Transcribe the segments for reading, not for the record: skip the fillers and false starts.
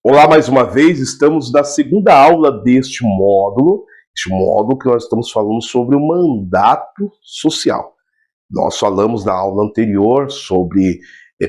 Olá, mais uma vez, estamos na segunda aula deste módulo que nós estamos falando sobre o mandato social. Nós falamos na aula anterior sobre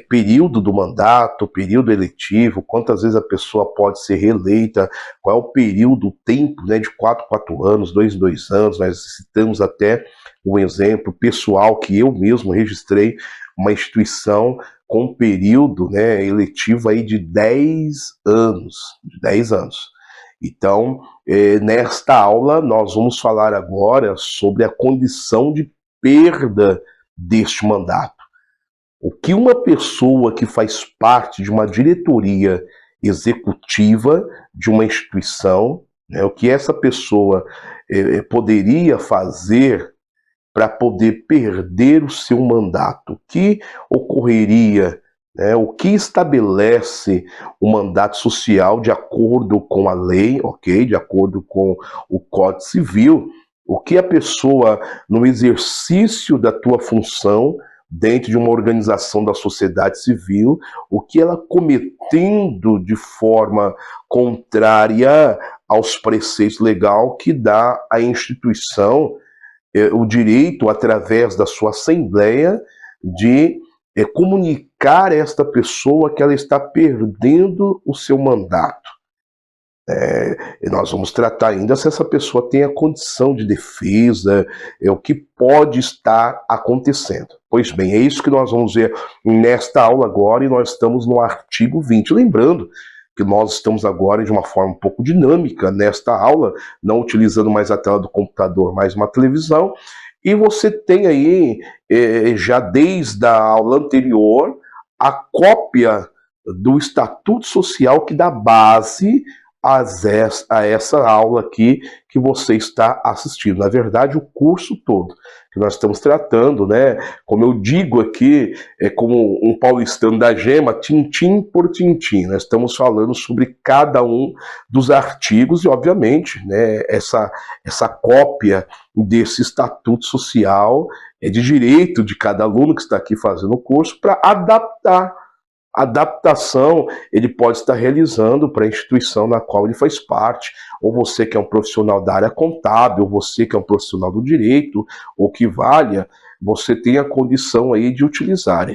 período do mandato, período eletivo, quantas vezes a pessoa pode ser reeleita, qual é o período, o tempo, né, de 4 em 4 anos, 2 em 2 anos. Nós citamos até um exemplo pessoal que eu mesmo registrei uma instituição com um período, né, eletivo aí de 10 anos. De 10 anos. Então, nesta aula, nós vamos falar agora sobre a condição de perda deste mandato. O que uma pessoa que faz parte de uma diretoria executiva de uma instituição, né, o que essa pessoa poderia fazer para poder perder o seu mandato, o que ocorreria, né, o que estabelece o mandato social de acordo com a lei, ok, de acordo com o Código Civil, o que a pessoa, no exercício da tua função, dentro de uma organização da sociedade civil, o que ela cometendo de forma contrária aos preceitos legais que dá à instituição o direito, através da sua assembleia, de comunicar a esta pessoa que ela está perdendo o seu mandato. Nós vamos tratar ainda se essa pessoa tem a condição de defesa, o que pode estar acontecendo. Pois bem, é isso que nós vamos ver nesta aula agora, e nós estamos no artigo 20. Lembrando que nós estamos agora de uma forma um pouco dinâmica nesta aula, não utilizando mais a tela do computador, mas uma televisão, e você tem aí, já desde a aula anterior, a cópia do Estatuto Social que dá base a essa aula aqui que você está assistindo. Na verdade, o curso todo que nós estamos tratando, né? Como eu digo aqui, como um paulistano da gema, tintim por tintim. Nós estamos falando sobre cada um dos artigos e, obviamente, né, essa cópia desse Estatuto Social é de direito de cada aluno que está aqui fazendo o curso para adaptar. Adaptação ele pode estar realizando para a instituição na qual ele faz parte, ou você que é um profissional da área contábil, ou você que é um profissional do direito, ou que valha, você tem a condição aí de utilizar.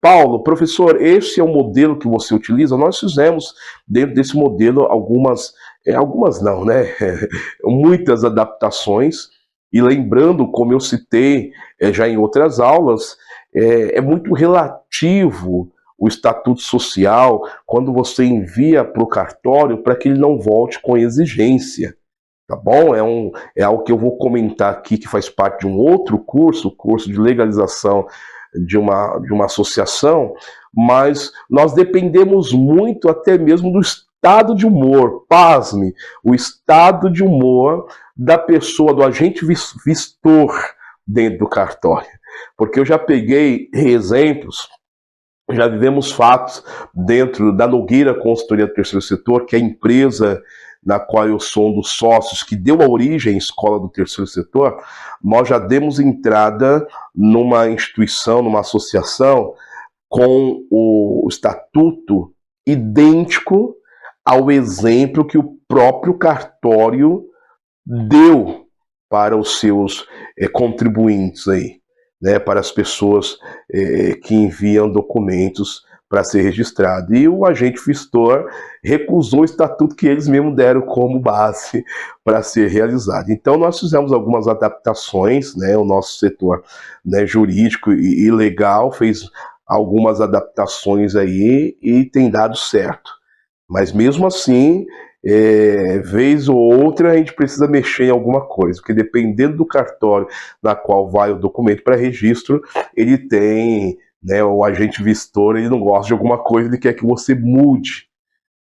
Paulo, professor, esse é o modelo que você utiliza? Nós fizemos dentro desse modelo algumas não, né? Muitas adaptações, e lembrando, como eu citei já em outras aulas, é muito relativo o estatuto social, quando você envia para o cartório, para que ele não volte com exigência. Tá bom? É algo que eu vou comentar aqui, que faz parte de um outro curso, o curso de legalização de uma associação, mas nós dependemos muito até mesmo do estado de humor, pasme, o estado de humor da pessoa, do agente vistor dentro do cartório. Porque eu já peguei exemplos, já vivemos fatos dentro da Nogueira Consultoria do Terceiro Setor, que é a empresa na qual eu sou um dos sócios, que deu a origem à Escola do Terceiro Setor. Nós já demos entrada numa instituição, numa associação, com o estatuto idêntico ao exemplo que o próprio cartório deu para os seus contribuintes aí, né, para as pessoas que enviam documentos para ser registrado. E o agente vistor recusou o estatuto que eles mesmos deram como base para ser realizado. Então nós fizemos algumas adaptações, né, o nosso setor, né, jurídico e legal fez algumas adaptações aí e tem dado certo. Mas mesmo assim, vez ou outra a gente precisa mexer em alguma coisa, porque dependendo do cartório na qual vai o documento para registro, ele tem, né, o agente vistor, ele não gosta de alguma coisa, ele quer que você mude.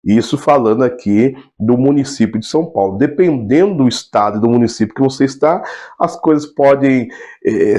Isso falando aqui do município de São Paulo. Dependendo do estado e do município que você está, as coisas podem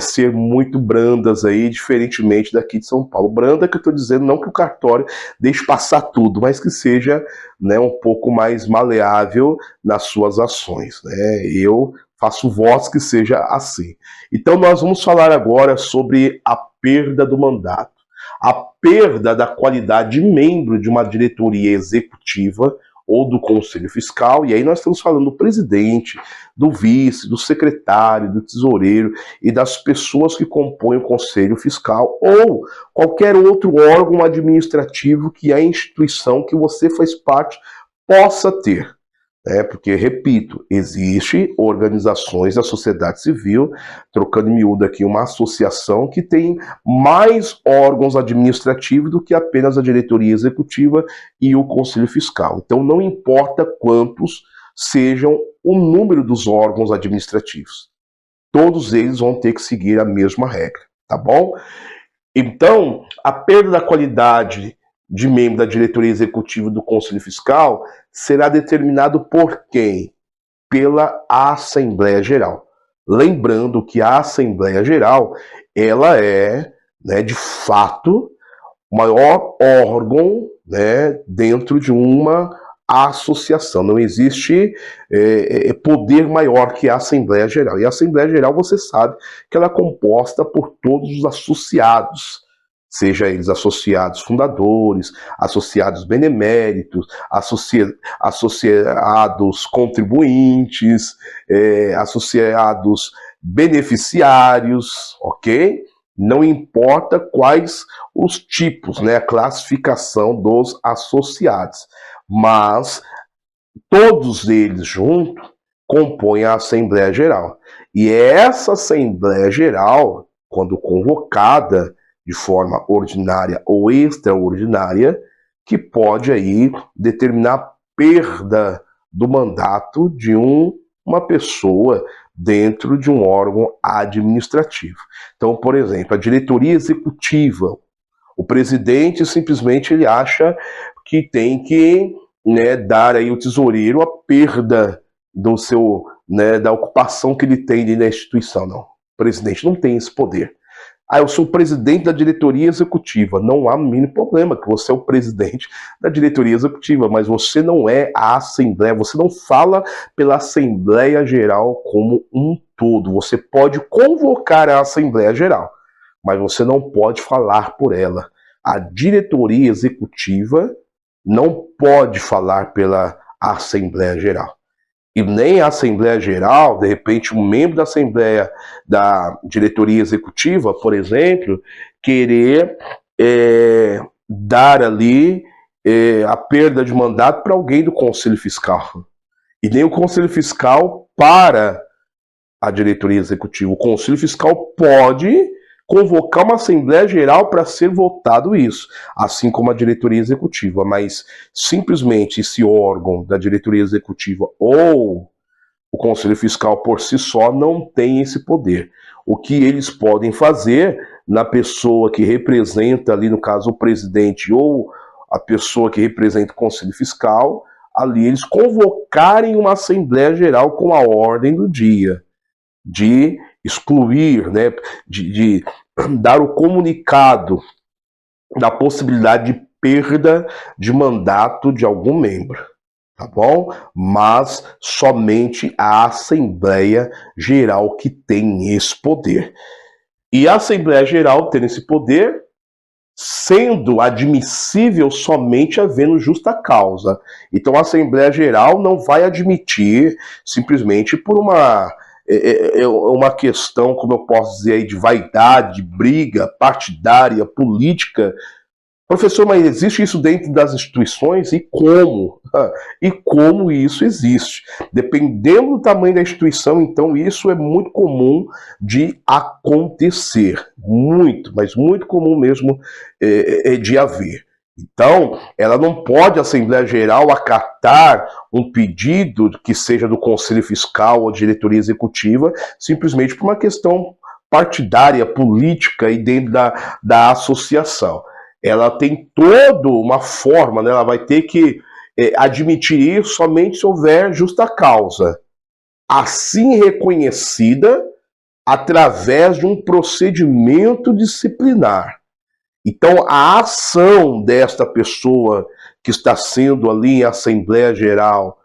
ser muito brandas aí, diferentemente daqui de São Paulo. Branda que eu estou dizendo, não que o cartório deixe passar tudo, mas que seja, né, um pouco mais maleável nas suas ações, né? Eu faço votos que seja assim. Então nós vamos falar agora sobre a perda do mandato. A perda da qualidade de membro de uma diretoria executiva ou do conselho fiscal, e aí nós estamos falando do presidente, do vice, do secretário, do tesoureiro e das pessoas que compõem o conselho fiscal ou qualquer outro órgão administrativo que a instituição que você faz parte possa ter. Porque, repito, existe organizações da sociedade civil, trocando em miúdo aqui, uma associação que tem mais órgãos administrativos do que apenas a diretoria executiva e o conselho fiscal. Então, não importa quantos sejam o número dos órgãos administrativos. Todos eles vão ter que seguir a mesma regra, tá bom? Então, a perda da qualidade de membro da diretoria executiva do Conselho Fiscal será determinado por quem? Pela Assembleia Geral. Lembrando que a Assembleia Geral, ela é, de fato, o maior órgão, dentro de uma associação. Não existe poder maior que a Assembleia Geral. E a Assembleia Geral, você sabe que ela é composta por todos os associados, seja eles associados fundadores, associados beneméritos, associados contribuintes, associados beneficiários, ok? Não importa quais os tipos, a classificação dos associados, mas todos eles juntos compõem a Assembleia Geral. E essa Assembleia Geral, quando convocada de forma ordinária ou extraordinária, que pode aí determinar a perda do mandato de uma pessoa dentro de um órgão administrativo. Então, por exemplo, a diretoria executiva, o presidente simplesmente ele acha que tem que dar aí ao tesoureiro a perda do seu, da ocupação que ele tem na instituição. Não, o presidente não tem esse poder. Eu sou o presidente da diretoria executiva. Não há o mínimo problema que você é o presidente da diretoria executiva, mas você não é a Assembleia, você não fala pela Assembleia Geral como um todo. Você pode convocar a Assembleia Geral, mas você não pode falar por ela. A diretoria executiva não pode falar pela Assembleia Geral. E nem a Assembleia Geral, de repente um membro da Assembleia, da diretoria executiva, por exemplo, querer dar ali a perda de mandato para alguém do Conselho Fiscal. E nem o Conselho Fiscal para a diretoria executiva. O Conselho Fiscal pode convocar uma Assembleia Geral para ser votado isso, assim como a diretoria executiva, mas simplesmente esse órgão da diretoria executiva ou o Conselho Fiscal por si só não tem esse poder. O que eles podem fazer na pessoa que representa ali, no caso, o presidente ou a pessoa que representa o Conselho Fiscal, ali eles convocarem uma Assembleia Geral com a ordem do dia, de excluir, de dar o comunicado da possibilidade de perda de mandato de algum membro, tá bom? Mas somente a Assembleia Geral que tem esse poder. E a Assembleia Geral tendo esse poder, sendo admissível somente havendo justa causa. Então a Assembleia Geral não vai admitir simplesmente por uma questão, como eu posso dizer, de vaidade, briga partidária, política. Professor, mas existe isso dentro das instituições? E como? E como isso existe? Dependendo do tamanho da instituição, então isso é muito comum de acontecer. Muito, mas muito comum mesmo de haver. Então, ela não pode, a Assembleia Geral, acatar um pedido que seja do Conselho Fiscal ou diretoria executiva, simplesmente por uma questão partidária, política e dentro da associação. Ela tem toda uma forma, ela vai ter que admitir isso somente se houver justa causa, assim reconhecida através de um procedimento disciplinar. Então, a ação desta pessoa que está sendo ali em Assembleia Geral,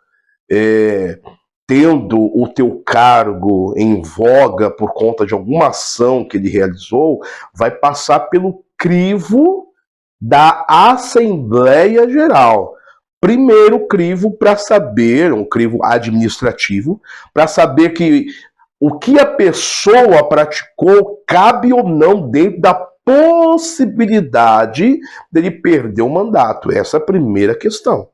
tendo o teu cargo em voga por conta de alguma ação que ele realizou, vai passar pelo crivo da Assembleia Geral. Primeiro crivo para saber, um crivo administrativo, para saber que o que a pessoa praticou cabe ou não dentro da possibilidade dele perder o mandato. Essa é a primeira questão.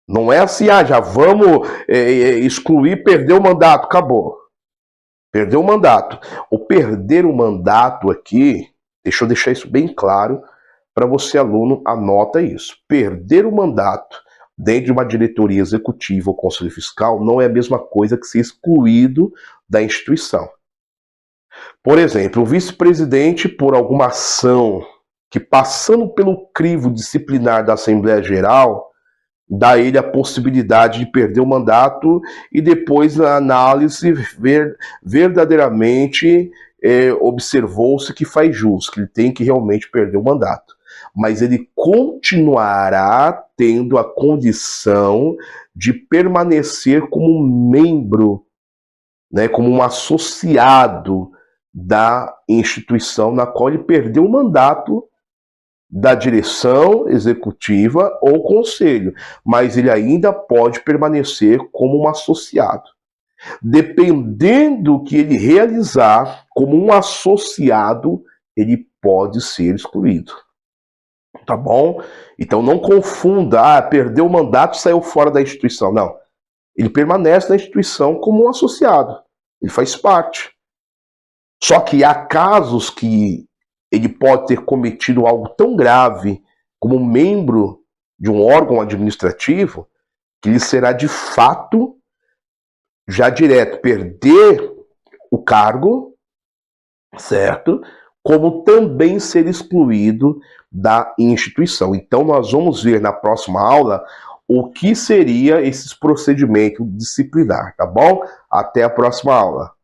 Não é assim, já vamos excluir, perder o mandato, acabou. Perdeu o mandato. O perder o mandato aqui, deixa eu deixar isso bem claro para você, aluno, anota isso. Perder o mandato dentro de uma diretoria executiva ou conselho fiscal não é a mesma coisa que ser excluído da instituição. Por exemplo, o vice-presidente, por alguma ação que, passando pelo crivo disciplinar da Assembleia Geral, dá a ele a possibilidade de perder o mandato e depois na análise verdadeiramente observou-se que faz jus, que ele tem que realmente perder o mandato. Mas ele continuará tendo a condição de permanecer como membro, né, como um associado da instituição na qual ele perdeu o mandato da direção executiva ou conselho, mas ele ainda pode permanecer como um associado. Dependendo do que ele realizar como um associado, ele pode ser excluído. Tá bom? Então não confunda, perdeu o mandato e saiu fora da instituição. Não. Ele permanece na instituição como um associado. Ele faz parte. Só que há casos que ele pode ter cometido algo tão grave como membro de um órgão administrativo que ele será de fato, já direto, perder o cargo, certo? Como também ser excluído da instituição. Então nós vamos ver na próxima aula o que seria esses procedimentos disciplinar, tá bom? Até a próxima aula.